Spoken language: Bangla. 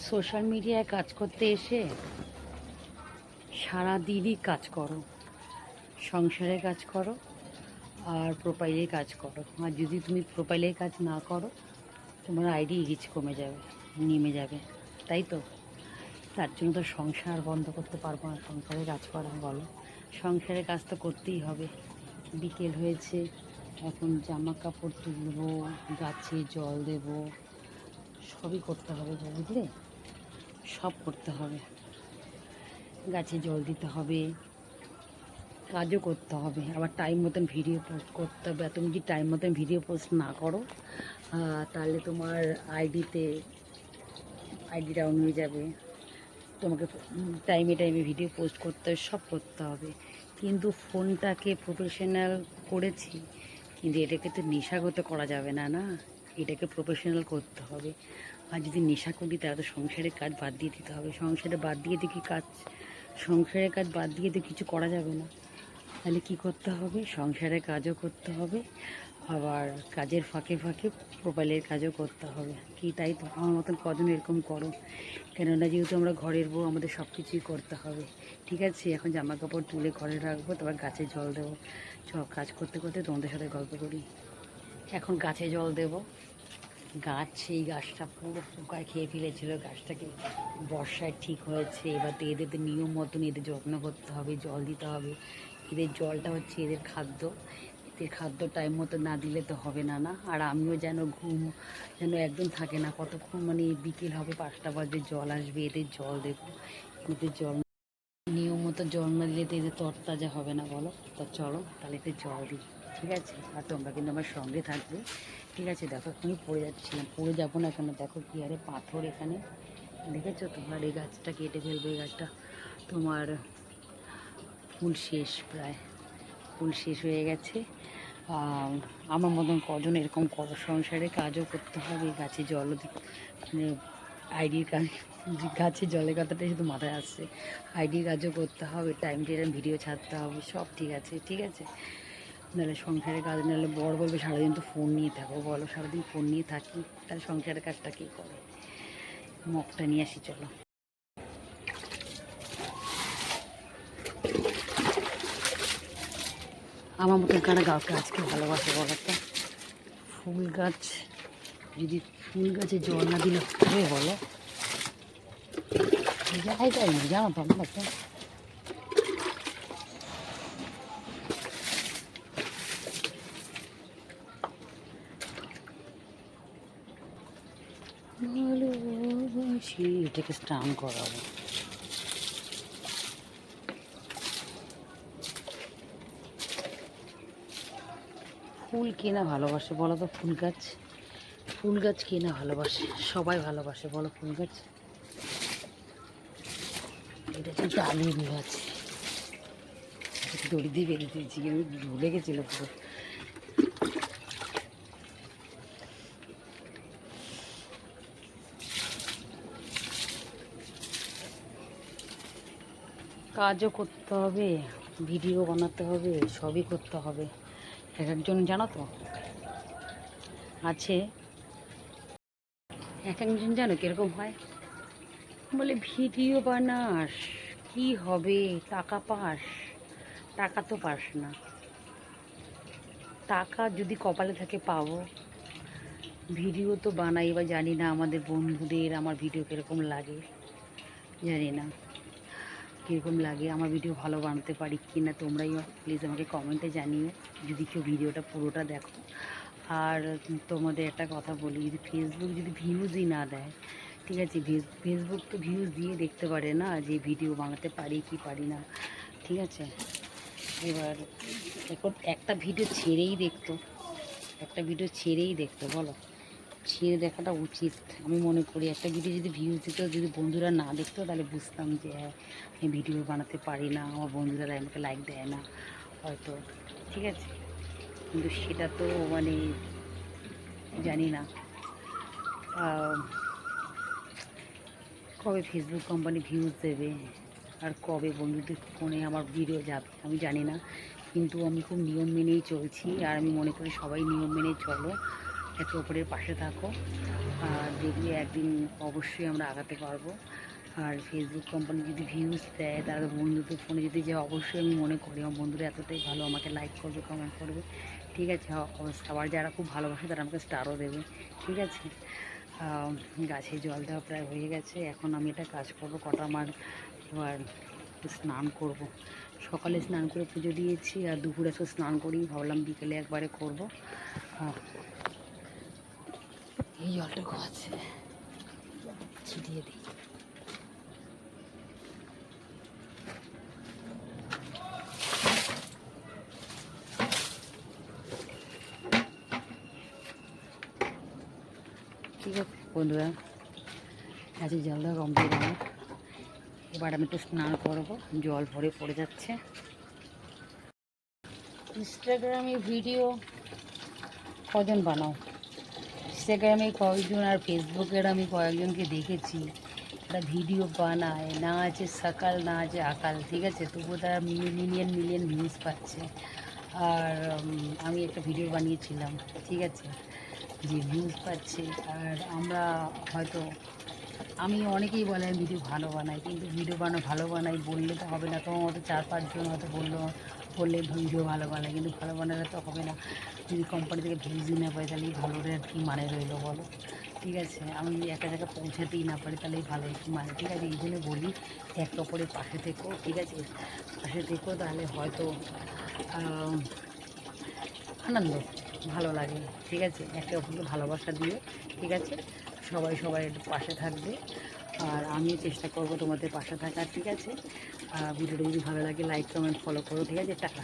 সোশ্যাল মিডিয়ায় কাজ করতে এসে সারাদিনই কাজ করো, সংসারে কাজ করো আর প্রোফাইলে কাজ করো। আর যদি তুমি প্রোফাইলে কাজ না করো, তোমার আইডি রিচ কমে যাবে, নেমে যাবে, তাই তো? তার জন্য তো সংসার বন্ধ করতে পারবো না, সংসারে কাজ করা। বলো, সংসারে কাজ তো করতেই হবে। বিকেল হয়েছে, এখন জামা কাপড় তুলবো, গাছে জল দেব, সবই করতে হবে, বুঝলে? সব করতে হবে, গাছে জল দিতে হবে, কাজও করতে হবে, আবার টাইম মতন ভিডিও পোস্ট করতে হবে। তুমি যদি টাইম মতন ভিডিও পোস্ট না করো, তাহলে তোমার আইডি ডাউন হয়ে যাবে। তোমাকে টাইমে টাইমে ভিডিও পোস্ট করতে হবে, সব করতে হবে। কিন্তু ফোনটাকে প্রফেশনাল করেছি, কিন্তু এটাকে তো নেশাগত করা যাবে না, না? এটাকে প্রফেশনাল করতে হবে। আর যদি নেশা করি, তাহলে তো সংসারের কাজ বাদ দিয়ে দিতে হবে। সংসারের কাজ বাদ দিয়ে তো কিছু করা যাবে না। তাহলে কি করতে হবে? সংসারের কাজও করতে হবে, আবার কাজের ফাঁকে ফাঁকে প্রোফাইলের কাজও করতে হবে। কি তাই তো? আমার মতন কজন এরকম করো? কেননা যেহেতু আমরা ঘরের বউ, আমাদের সব কিছুই করতে হবে। ঠিক আছে, এখন জামা কাপড় তুলে ঘরে রাখবো, তারপর গাছে জল দেবো। সব কাজ করতে করতে তোমাদের সাথে গল্প করি। এখন গাছে জল দেবো। সেই গাছটা পুরো পোকায় খেয়ে ফেলেছিল। গাছটাকে বর্ষায় ঠিক হয়েছে। এবার তো এদের নিয়ম মতন এদের যত্ন করতে হবে, জল দিতে হবে। এদের জলটা হচ্ছে এদের খাদ্য। এদের খাদ্য টাইম মতো না দিলে তো হবে না, না? আর আমিও ঘুম যেন একদম থাকে না। কতক্ষণ বিকেল হবে, 5টা বাজে, জল আসবে, এদের জল দেবো। এদের জল নিয়ম মতো জল না দিলে তো এদের তরতাজা হবে না, বলো? তা চলো তাহলে এদের জল দিই, ঠিক আছে? আর তোমরা কিন্তু আমার সঙ্গে থাকবে, ঠিক আছে? দেখো, এখনই পড়ে যাচ্ছিলাম, পড়ে যাবো না কেন? দেখো কি আরে পাথর এখানে, দেখেছো? তোমার এই গাছটা কেটে ফেলবো। এই গাছটা তোমার ফুল শেষ, প্রায় ফুল শেষ হয়ে গেছে। আমার মতন কজন এরকম করো? সংসারে কাজও করতে হবে, গাছে জলও মানে আইডির কাজ, গাছে জলের কথাটাই শুধু মাথায় আসছে। আইডির কাজও করতে হবে, টাইম টু টাইম ভিডিও ছাড়তে হবে, সব ঠিক আছে, ঠিক আছে? নাহলে সংসারের কাজ, নাহলে বড় বলবে সারাদিন তো ফোন নিয়ে থাকো। বলো, সারাদিন ফোন নিয়ে থাকি, তাহলে সংসারের কাজটা কে করে? মগটা নিয়ে আসি, চলো। আমার মতন কারা গাছকে ভালোবাসে বলো তো? ফুল গাছ, যদি ফুল গাছে জল না দিলে হবে বলো? যাই তাই না, জানো তো আমার একটা ভালোবাসি, এটাকে স্নান করাবো। ফুল কে না ভালোবাসে বলো তো? ফুল গাছ কে না ভালোবাসে? সবাই ভালোবাসে, বলো? ফুল গাছ। এটা কিন্তু আলুর গাছ, দড়ি দিয়ে বেঁধে দিয়েছি, আমি ভুলে গেছিল পুরো। কাজও করতে হবে, ভিডিও বানাতে হবে, সবই করতে হবে। এক একজন জানো তো আছে, এক একজন জানো কীরকম হয়? বলে ভিডিও বানাস, কি হবে? টাকা পাস? টাকা তো পাস না। টাকা যদি কপালে থাকে পাবো। ভিডিও তো বানাই, বা জানি না আমাদের বন্ধুদের আমার ভিডিও কীরকম লাগে, জানি না কীরকম লাগে। আমার ভিডিও ভালো বানাতে পারি কি না, তোমরাই প্লিজ আমাকে কমেন্টে জানিও, যদি কেউ ভিডিওটা পুরোটা দেখো। আর তোমাদের একটা কথা বলি, যদি ফেসবুক যদি ভিউজই না দেয়, ঠিক আছে? ফেসবুক তো ভিউজ দিয়ে দেখতে পারে না যে ভিডিও বানাতে পারি কি পারি না, ঠিক আছে? এবার এখন একটা ভিডিও ছেড়েই দেখতো, বলো? ছেড়ে দেখাটা উচিত আমি মনে করি। একটা ভিডিও যদি ভিউজ দিত, যদি বন্ধুরা না দেখতো, তাহলে বুঝতাম যে হ্যাঁ, আমি ভিডিও বানাতে পারি না, আমার বন্ধুরা আমাকে লাইক দেয় না হয়তো, ঠিক আছে? কিন্তু সেটা তো জানি না কবে ফেসবুক কোম্পানি ভিউজ দেবে, আর কবে বন্ধুদের ফোনে আমার ভিডিও যাবে আমি জানি না। কিন্তু আমি খুব নিয়ম মেনেই চলছি, আর আমি মনে করি সবাই নিয়ম মেনে চলো, একে অপরের পাশে থাকো। আর বেরিয়ে একদিন অবশ্যই আমরা আগাতে পারবো। আর ফেসবুক কোম্পানি যদি ভিউজ দেয়, তারা বন্ধুদের ফোনে যদি যায়, অবশ্যই আমি মনে করি আমার বন্ধুরা এতটাই ভালো, আমাকে লাইক করবে, কমেন্ট করবে, ঠিক আছে। আবার যারা খুব ভালোবাসে তারা আমাকে স্টারও দেবে, ঠিক আছে। গাছে জল দেওয়া প্রায় হয়ে গেছে, এখন আমি এটা কাজ করবো কটা আমার। এবার একটু স্নান করব। সকালে স্নান করে পুজো দিয়েছি, আর দুপুরে তো স্নান করি, ভাবলাম বিকেলে একবারে করব। এই জলটুকু আছে, ছিটিয়ে দিই। ঠিক আছে বন্ধুরা, গাছে জল দেওয়া কমপ্লিট আমার। এবার আমি একটু স্নান করবো, জল ভরে পড়ে যাচ্ছে। ইনস্টাগ্রামে ভিডিও কজন বানাও? ইনস্টাগ্রামে কয়েকজন আর ফেসবুকের আমি কয়েকজনকে দেখেছি, তারা ভিডিও বানায়, না আছে সকাল না আছে আকাল, ঠিক আছে, তবুও তারা মিলিয়ন মিলিয়ন ভিউজ পাচ্ছে। আর আমি একটা ভিডিও বানিয়েছিলাম, ঠিক আছে, যে ভিউজ পাচ্ছে। আর আমরা হয়তো, আমি অনেকেই বলে আমি ভিডিও ভালো বানাই, কিন্তু ভিডিও ভালো বানাই বললে তো হবে না। তোমার মতো 4-5 জন হয়তো বললে ভিডিও ভালো বানাই, কিন্তু ভালো বানালে তো হবে না। যদি কোম্পানি থেকে ভিউজই না পাই, তাহলে ভালোর আর কী মানে রইলো বলো, ঠিক আছে। আমি একটা জায়গায় পৌঁছাতেই না পারি, তাহলে ভালো একটু মানে, ঠিক আছে। এই জন্য বলি একে অপরের পাশে থেকো, ঠিক আছে, পাশে থেকো, তাহলে হয়তো আনন্দ ভালো লাগে, ঠিক আছে। একে অপরকে ভালোবাসা দিয়ে, ঠিক আছে, সবাই একটু পাশে থাকবে। আর আমিও চেষ্টা করব তোমাদের পাশে থাকার, ঠিক আছে। ভিডিওটা যদি ভালো লাগে লাইক কমেন্ট ফলো করো, ঠিক আছে। টাটা।